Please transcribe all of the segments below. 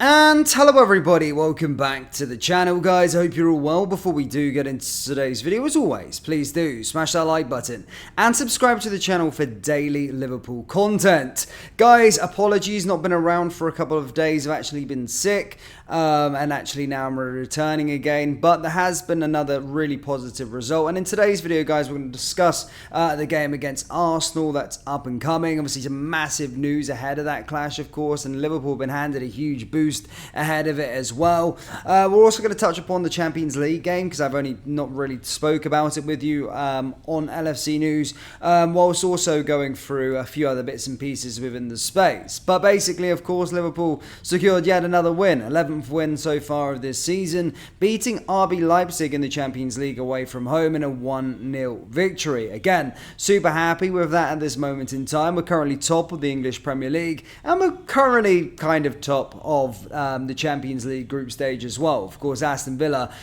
And hello everybody, welcome back to the channel guys. I hope you're all well. Before we do get into today's video, as always, please do smash that like button and subscribe to the channel for daily Liverpool content. Guys, apologies, not been around for a couple of days. I've actually been sick and actually now I'm returning again, but there has been another really positive result. And in today's video guys, we're going to discuss the game against Arsenal that's up and coming. Obviously some massive news ahead of that clash, of course, and Liverpool have been handed a huge boost ahead of it as well. We're also going to touch upon the Champions League game because I've only not really spoke about it with you on LFC News, whilst also going through a few other bits and pieces within the space. But basically, of course, Liverpool secured yet another win, 11th win so far of this season, beating RB Leipzig in the Champions League away from home in a 1-0 victory. Again, super happy with that at this moment in time. We're currently top of the English Premier League and we're currently kind of top of the Champions League group stage as well. Of course, Aston Villa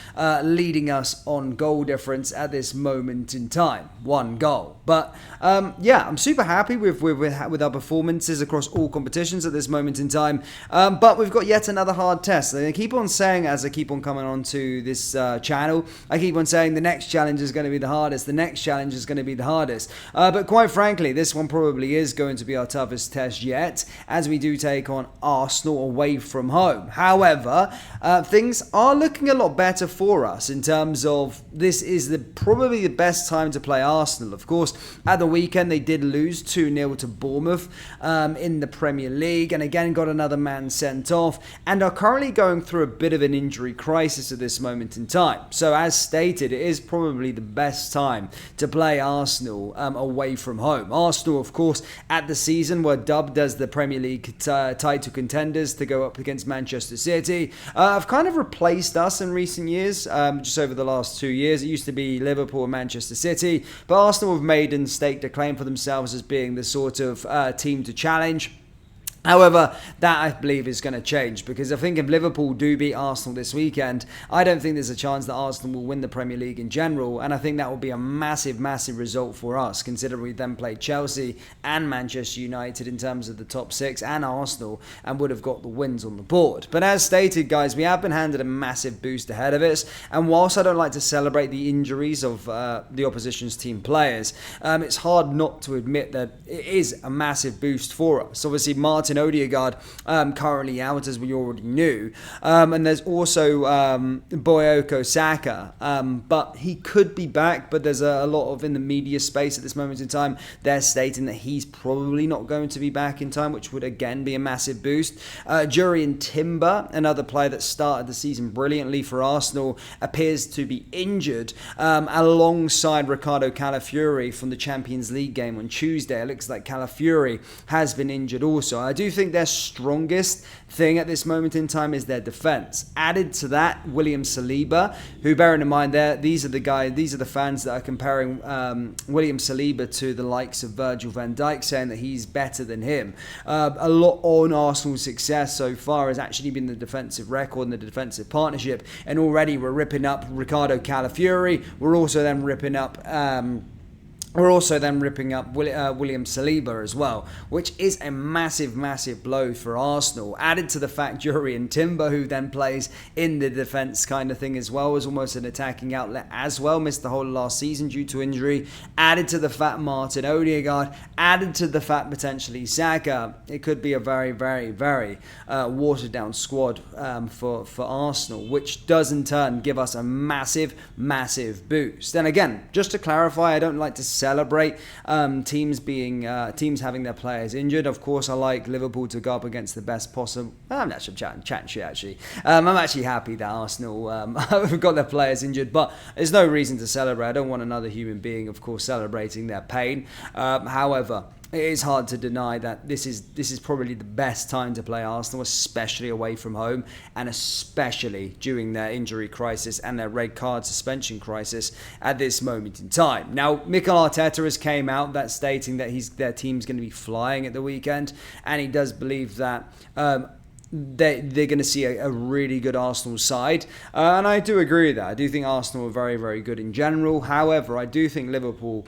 leading us on goal difference at this moment in time, 1 goal. But yeah, I'm super happy with our performances across all competitions at this moment in time. But we've got yet another hard test. And I keep on saying, as I keep on coming on to this channel, I keep on saying the next challenge is going to be the hardest. The next challenge is going to be the hardest. But quite frankly, this one probably is going to be our toughest test yet, as we do take on Arsenal away from home. However, things are looking a lot better for us in terms of this is probably the best time to play Arsenal. Of course, at the weekend they did lose 2-0 to Bournemouth in the Premier League, and again got another man sent off and are currently going through a bit of an injury crisis at this moment in time. So as stated, it is probably the best time to play Arsenal away from home. Arsenal, of course, at the season were dubbed as the Premier League title contenders to go up against Manchester City. Have kind of replaced us in recent years, just over the last 2 years. It used to be Liverpool and Manchester City, but Arsenal have made and staked a claim for themselves as being the sort of team to challenge. However, that I believe is going to change, because I think if Liverpool do beat Arsenal this weekend, I don't think there's a chance that Arsenal will win the Premier League in general, and I think that will be a massive, massive result for us, considering we then played Chelsea and Manchester United in terms of the top 6 and Arsenal, and would have got the wins on the board. But as stated, guys, we have been handed a massive boost ahead of us, and whilst I don't like to celebrate the injuries of the opposition's team players, it's hard not to admit that it is a massive boost for us. Obviously, Martin Odegaard currently out, as we already knew, and there's also Bukayo Saka, but he could be back, but there's a lot of in the media space at this moment in time, they're stating that he's probably not going to be back in time, which would again be a massive boost. Jurgen Timber, another player that started the season brilliantly for Arsenal, appears to be injured alongside Ricardo Calafiori from the Champions League game on Tuesday. It looks like Calafiori has been injured also. I do think their strongest thing at this moment in time is their defense. Added to that, William Saliba, who, bearing in mind, these are the fans that are comparing William Saliba to the likes of Virgil van Dijk, saying that he's better than him. A lot on Arsenal's success so far has actually been the defensive record and the defensive partnership, and already we're ripping up Ricardo Calafiori. We're also then ripping up William Saliba as well, which is a massive, massive blow for Arsenal. Added to the fact Jurgen Timber, who then plays in the defence kind of thing as well, is almost an attacking outlet as well, missed the whole of last season due to injury. Added to the fact Martin Odegaard, added to the fact potentially Saka, it could be a very, very, very watered down squad for Arsenal, which does in turn give us a massive, massive boost. And again, just to clarify, I don't like to celebrate teams having their players injured. Of course, I like Liverpool to go up against the best possible. I'm actually chatting shit actually. I'm actually happy that Arsenal have got their players injured, but there's no reason to celebrate. I don't want another human being, of course, celebrating their pain. However, it is hard to deny that this is probably the best time to play Arsenal, especially away from home, and especially during their injury crisis and their red card suspension crisis at this moment in time. Now, Mikel Arteta has came out that stating that their team's going to be flying at the weekend, and he does believe that they're going to see a really good Arsenal side, and I do agree with that. I do think Arsenal are very, very good in general. However, I do think Liverpool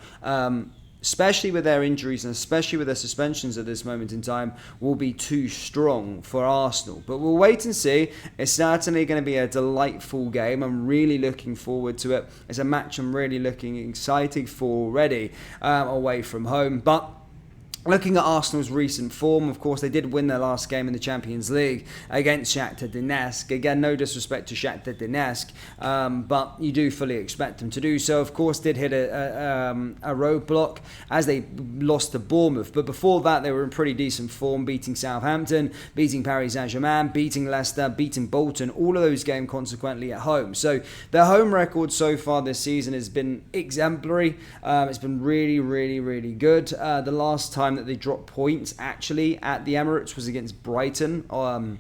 especially with their injuries and especially with their suspensions at this moment in time, will be too strong for Arsenal. But we'll wait and see. It's certainly going to be a delightful game. I'm really looking forward to it. It's a match I'm really looking excited for already away from home. But looking at Arsenal's recent form, of course, they did win their last game in the Champions League against Shakhtar Donetsk. Again, no disrespect to Shakhtar Donetsk, but you do fully expect them to do so. Of course, did hit a roadblock as they lost to Bournemouth. But before that, they were in pretty decent form, beating Southampton, beating Paris Saint-Germain, beating Leicester, beating Bolton, all of those games consequently at home. So their home record so far this season has been exemplary. It's been really, really, really good. The last time that they dropped points actually at the Emirates was against Brighton on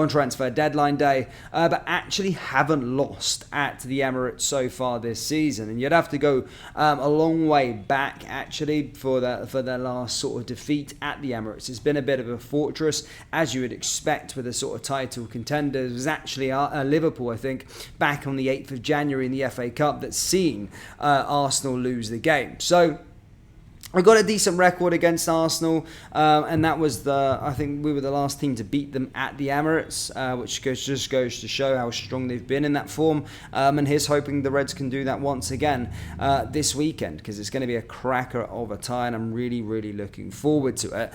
transfer deadline day, but actually haven't lost at the Emirates so far this season. And you'd have to go a long way back actually for their last sort of defeat at the Emirates. It's been a bit of a fortress, as you would expect with a sort of title contender. It was actually Liverpool, I think, back on the 8th of January in the FA Cup that's seen Arsenal lose the game. So we got a decent record against Arsenal, and that was I think we were the last team to beat them at the Emirates, which just goes to show how strong they've been in that form. And here's hoping the Reds can do that once again this weekend, because it's going to be a cracker of a tie, and I'm really, really looking forward to it.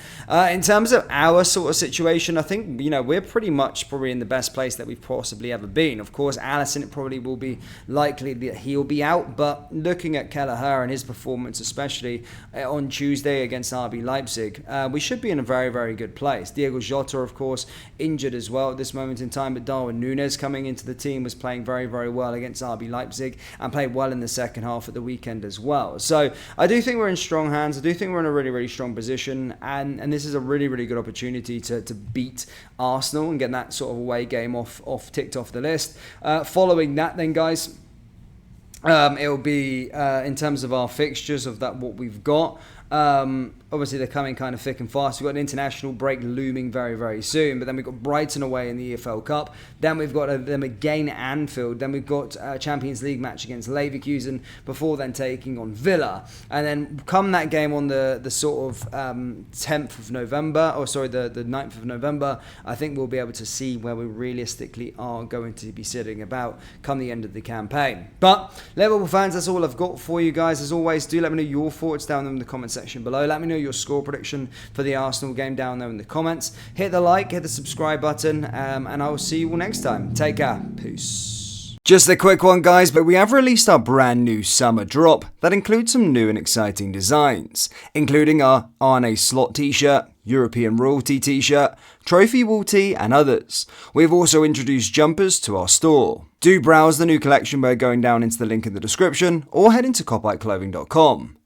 In terms of our sort of situation, I think we're pretty much probably in the best place that we've possibly ever been. Of course, Alisson, it probably will be likely that he'll be out, but looking at Kelleher and his performance, especially on Tuesday against RB Leipzig, we should be in a very, very good place. Diego Jota, of course, injured as well at this moment in time, but Darwin Núñez coming into the team was playing very, very well against RB Leipzig and played well in the second half at the weekend as well. So I do think we're in strong hands. I do think we're in a really, really strong position, and this is a really, really good opportunity to beat Arsenal and get that sort of away game ticked off the list. Following that then, guys, it'll be in terms of our fixtures of that what we've got. Obviously, they're coming kind of thick and fast. We've got an international break looming very, very soon. But then we've got Brighton away in the EFL Cup. Then we've got them again at Anfield. Then we've got a Champions League match against Leverkusen before then taking on Villa. And then come that game on the sort of 10th of November, the 9th of November, I think we'll be able to see where we realistically are going to be sitting about come the end of the campaign. But Liverpool fans, that's all I've got for you guys. As always, do let me know your thoughts down in the comment section below. Let me know your score prediction for the Arsenal game down there in the comments. Hit the like, hit the subscribe button, and I will see you all next time. Take care. Peace. Just a quick one, guys, but we have released our brand new summer drop that includes some new and exciting designs, including our Arne Slot t-shirt, European Royalty t-shirt, Trophy Wall tee, and others. We've also introduced jumpers to our store. Do browse the new collection by going down into the link in the description or head into copiteclothing.com.